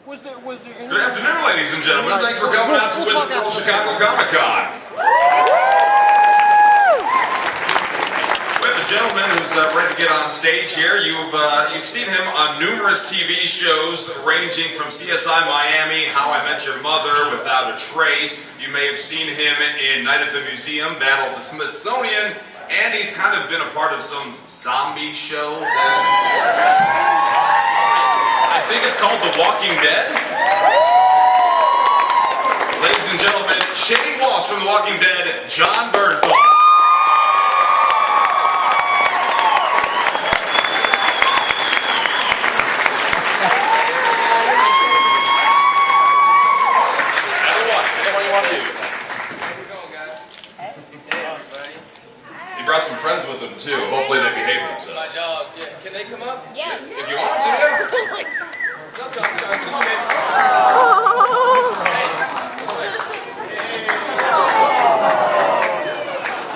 Good afternoon, ladies and gentlemen. Thanks for coming out to Wizard World Chicago Comic-Con. We have a gentleman who's ready to get on stage here. You've seen him on numerous TV shows ranging from CSI Miami, How I Met Your Mother, Without a Trace. You may have seen him in Night at the Museum, Battle at the Smithsonian, and he's kind of been a part of some zombie show. I think it's called The Walking Dead. Ladies and gentlemen, Shane Walsh from The Walking Dead, Jon Bernthal. Some friends with them too. Hopefully they behave themselves. My dogs, yeah. Can they come up? If Yes. you want to, yeah. Come on, baby.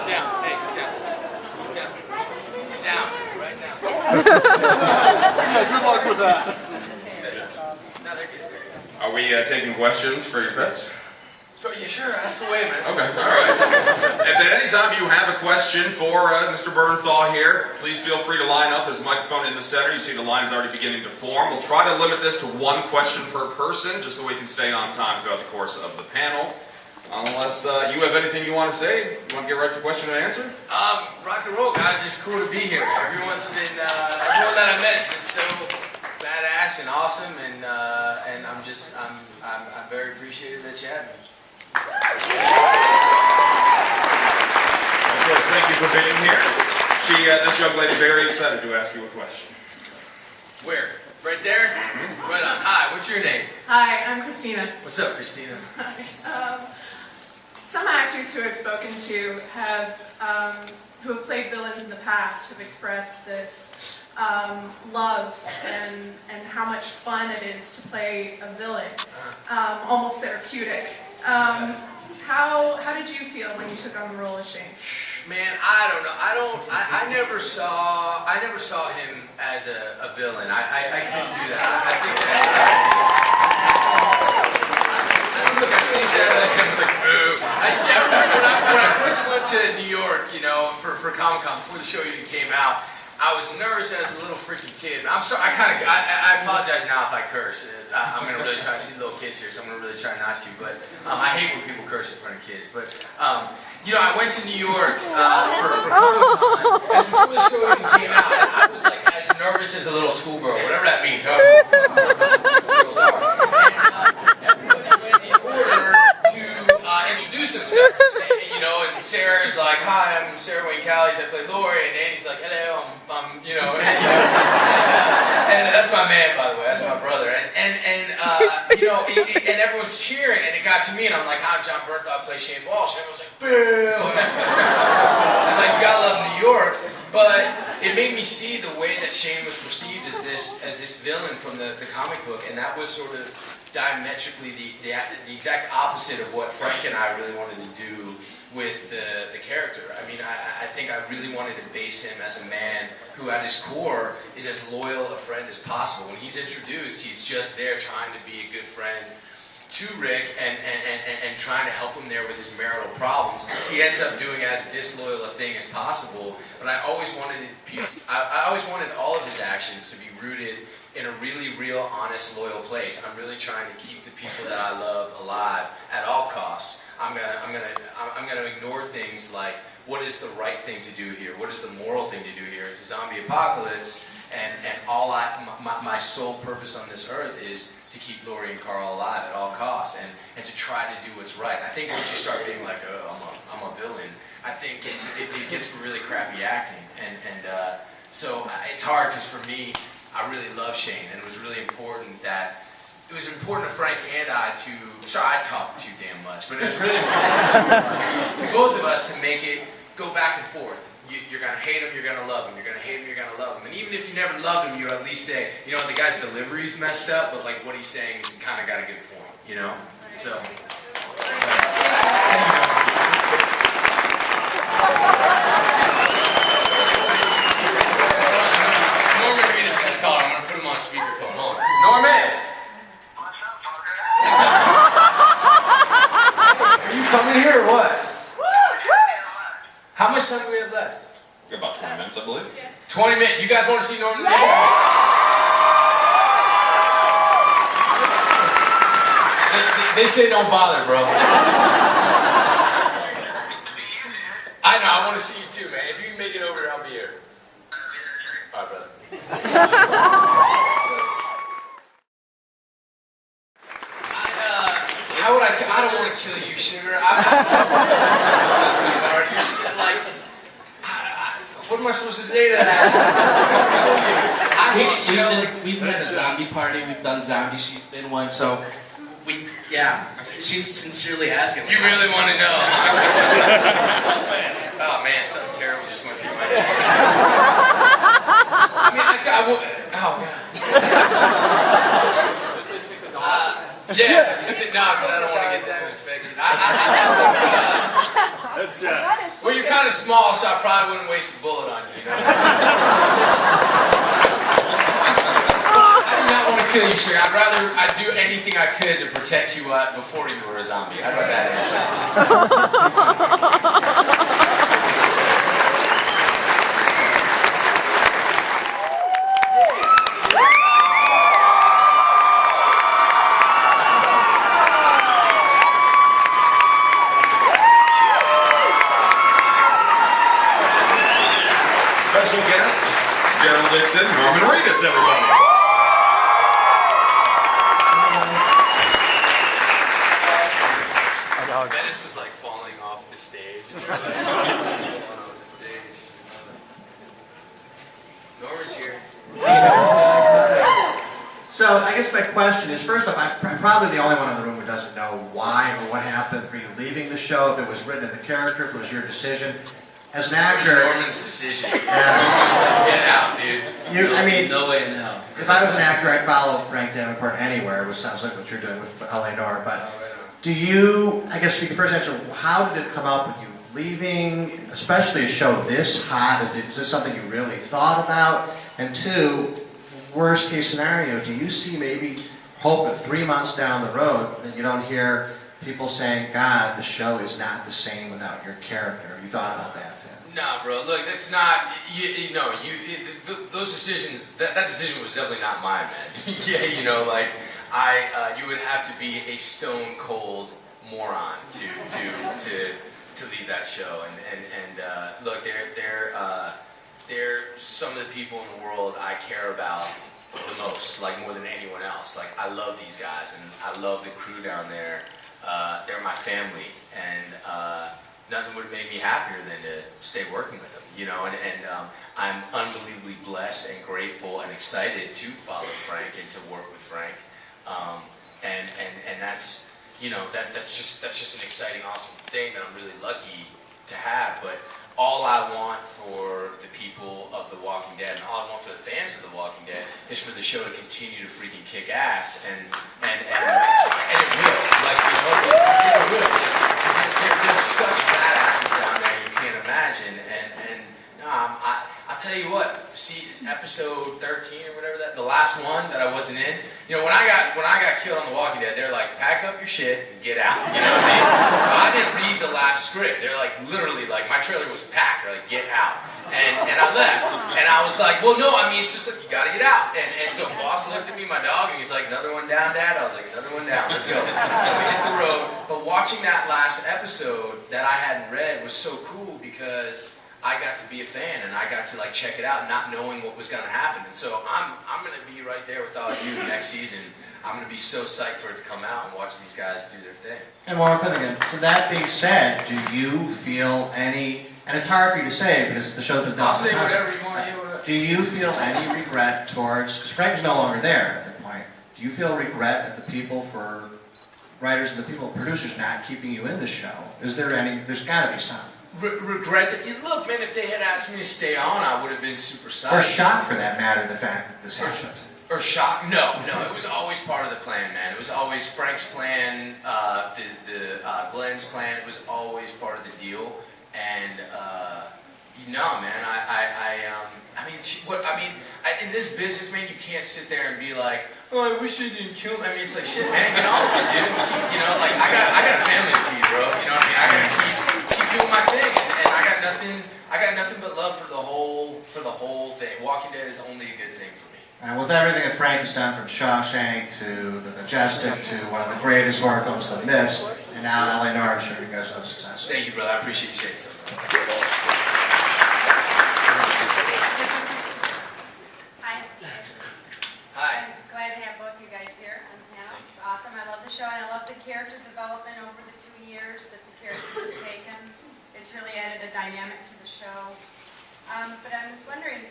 Down, hey, down. Down, right now. Yeah, good luck with that. No, they're good. Are we taking questions for your pets? So, yeah, sure, ask away, man. Okay, all right. If at any time you have a question for Mr. Bernthal here, please feel free to line up. There's a microphone in the center. You see the line's already beginning to form. We'll try to limit this to one question per person, just so we can stay on time throughout the course of the panel. Unless you have anything you want to say, you want to get right to question and answer? Rock and roll, guys. It's cool to be here. Everyone that I met has been so badass and awesome, and I'm very appreciative that you had me. Of course, thank you for being here. This young lady, very excited to ask you a question. Where? Right there? Right on. Hi, what's your name? Hi, I'm Christina. What's up, Christina? Hi. Some actors who I've spoken to who have played villains in the past have expressed this love and how much fun it is to play a villain, almost therapeutic. How did you feel when you took on the role of Shane? Man, I don't know. I never saw him as a villain. I couldn't do that. I think I remember when I first went to New York, you know, for Comic-Con before the show even came out. I was nervous as a little freaking kid. I'm sorry. I apologize now if I curse. I'm gonna really try to see little kids here, so I'm gonna really try not to. But I hate when people curse in front of kids. But you know, I went to New York for Comic-Con, and before the show even came out, I was like as nervous as a little schoolgirl, whatever that means. Schoolgirls are. And everybody went in order to introduce themselves. You know, and Sarah's like, "Hi, I'm Sarah Wayne Callies. I play Lori," and Andy's like, "Hello, I'm you know." And that's my man, by the way. That's my brother. And you know, and everyone's cheering, and it got to me, and I'm like, "Hi, I'm Jon Bernthal. I play Shane Walsh." And everyone's like, "Boo!" And like, you gotta love New York. But it made me see the way that Shane was perceived as this villain from the comic book, and that was sort of diametrically the exact opposite of what Frank and I really wanted to do with the character. I mean, I think I really wanted to base him as a man who at his core is as loyal a friend as possible. When he's introduced, he's just there trying to be a good friend to Rick and trying to help him there with his marital problems. He ends up doing as disloyal a thing as possible, but I always wanted all of his actions to be rooted in a really real, honest, loyal place. I'm really trying to keep the people that I love alive at all costs. I'm gonna ignore things like, what is the right thing to do here? What is the moral thing to do here? It's a zombie apocalypse, and my sole purpose on this earth is to keep Lori and Carl alive at all costs, and to try to do what's right. I think once you start being like, oh, I'm a villain, I think it gets really crappy acting, so it's hard because for me, I really love Shane, and it was really important to Frank and I to, sorry I talk too damn much, but it was really important to both of us to make it go back and forth. You're going to hate him, you're going to love him, you're going to hate him, you're going to love him. And even if you never loved him, you at least say, you know, the guy's delivery's messed up, but like what he's saying is kind of got a good point, you know? So. Norman Reedus just called. I'm going to put him on speakerphone. Hold on. Norman! in here or what? How much time do we have left? We got about 20 minutes, I believe. 20 minutes. You guys want to see Norman Reedus? They say don't bother, bro. I know, I want to see you too, man. If you can make it over here, I'll be here. All right, brother. How would I don't want to kill you, sugar. Sweetheart, you're still like... what am I supposed to say to that? I hate, you know... We've had a zombie party, we've done zombies, she's been one, so... Yeah, she's sincerely asking. You really want to know? Oh man, something terrible just went through my head. I mean, I will. Oh god. Yeah, cystic dog, but I don't want to get that infection. That's Well, you're kind of small, so I probably wouldn't waste a bullet on you. You know? I do not want to kill you, sugar. I'd do anything I could to protect you before you were a zombie. How about that answer? Special guest, Gerald Dixon, Norman Reedus, everybody. Dennis was like falling off the stage. Falling off the stage. Norman's here. So I guess my question is, first off, I'm probably the only one in the room who doesn't know why or what happened for you leaving the show, if it was written in the character, if it was your decision. As an actor... It was Norman's decision. Norman's like, get out, dude. I mean, no way in hell. if I was an actor, I'd follow Frank Davenport anywhere, which sounds like what you're doing with L.A. Noir, but do you, I guess you can first answer, how did it come up with you leaving, especially a show this hot? Is this something you really thought about? And two, worst case scenario, do you see maybe hope that 3 months down the road that you don't hear people saying, God, the show is not the same without your character? Have you thought about that? Nah, bro. Look, that's not. Those decisions. That decision was definitely not mine, man. Yeah, you know, like you would have to be a stone cold moron to leave that show. And look, they're some of the people in the world I care about the most, like more than anyone else. Like I love these guys, and I love the crew down there. They're my family, and nothing would have made me happier than to stay working with them, you know, and I'm unbelievably blessed and grateful and excited to follow Frank and to work with Frank, and that's, you know, that's just an exciting, awesome thing that I'm really lucky to have. But all I want for the people of The Walking Dead, and all I want for the fans of The Walking Dead, is for the show to continue to freaking kick ass, and it will, like, you know, it will. There's such badasses down there you can't imagine, and no, I'll tell you what. See, episode 13 or whatever the last one that I wasn't in. You know, when I got killed on The Walking Dead, they're like, pack up your shit and get out. You know what I mean? So I didn't read the last script. They're like, literally, like my trailer was packed. They're like, get out. And I left. And I was like, well, no, I mean, it's just like, you gotta get out. And so boss looked at me, my dog, and he's like, another one down, Dad? I was like, another one down, let's go. And we hit the road. But watching that last episode that I hadn't read was so cool because I got to be a fan and I got to like check it out not knowing what was gonna happen. And so I'm gonna be right there with all you next season. I'm gonna be so psyched for it to come out and watch these guys do their thing. And one more thing again. So that being said, do you feel any, and it's hard for you to say because the show's been done. I'll say whatever you want. Do you feel any regret towards, because Frank's no longer there at that point, do you feel regret at the people, for writers and the people, producers not keeping you in the show? Is there any, there's gotta be some. Regret that, look man, if they had asked me to stay on, I would have been super psyched. Or shocked for that matter, the fact that this happened. Or shocked? No, it was always part of the plan, man. It was always Frank's plan, Glenn's plan. It was always part of the deal. And No, man. In this business, man, you can't sit there and be like, oh, I wish they didn't kill me. I mean, it's like, shit, man, get on with it, dude. You know, like, I got a family to feed, bro. You know what I mean? I gotta keep doing my thing, and I got nothing but love for the whole thing. Walking Dead is only a good thing for me. And with everything that Frank has done, from Shawshank to The Majestic to one of the greatest horror films, The Mist, and now LA Noire, I'm sure you guys will have success. Thank you, brother. I appreciate you saying so. Hi. I'm glad to have both you guys here on the panel. It's awesome. I love the show, and I love the character development over the 2 years that the characters have taken. It's really added a dynamic to the show. But I was wondering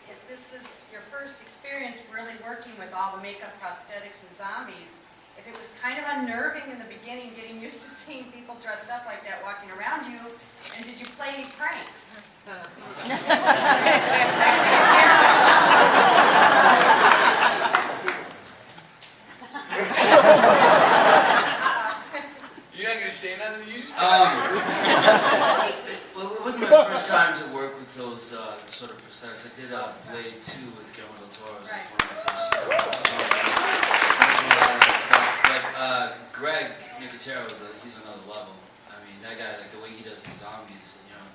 if this was your first experience really working with all the makeup, prosthetics, and zombies. If it was kind of unnerving in the beginning, getting used to seeing people dressed up like that walking around you, and did you play any pranks? You're not gonna say nothing? You just Well, it wasn't my first time to work with those sort of prosthetics. I did Blade 2 with Guillermo del Toro. It was like one of my first But Greg Nicotero, he's another level. I mean, that guy, like the way he does the zombies, you know,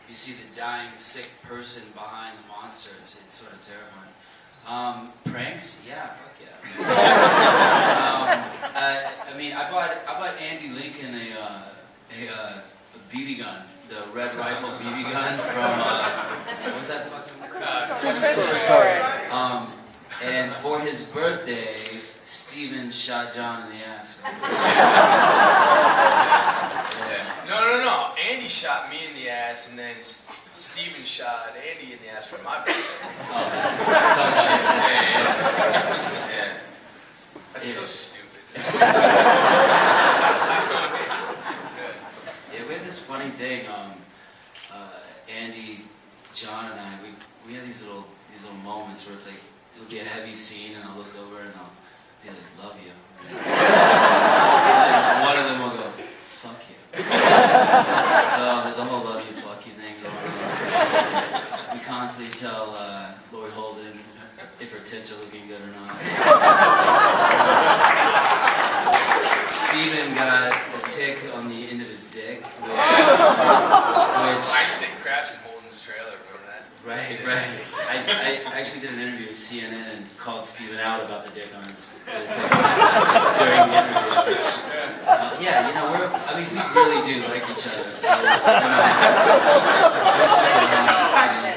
you see the dying, sick person behind the monster. It's sort of terrifying. Pranks? Yeah, fuck yeah. I mean, I bought Andy Lincoln a BB gun, the red rifle BB gun from what was that fucking? Christmas story. And for his birthday, Steven shot John in the ass. No. Andy shot me in the ass, and then Steven shot Andy in the ass for my birthday. Oh, that's Some shit. Yeah. That's so stupid. Yeah, we had this funny thing. Andy, John, and I, we had these little moments where it's like it'll be a heavy scene, and I'll look over and I'll be like, "Love you," and one of them will go, "Fuck you." So there's a whole "love you, fuck you" thing going on. We constantly tell Lori Holden if her tits are looking good or not. Steven got a tick on the end of his dick, which I stick craps in Holden's trailer, remember that? Right. I actually did an interview with CNN and called Steven out about the dick on his tick during the interview. Yeah, you know, we really do like each other, so, you know. Question.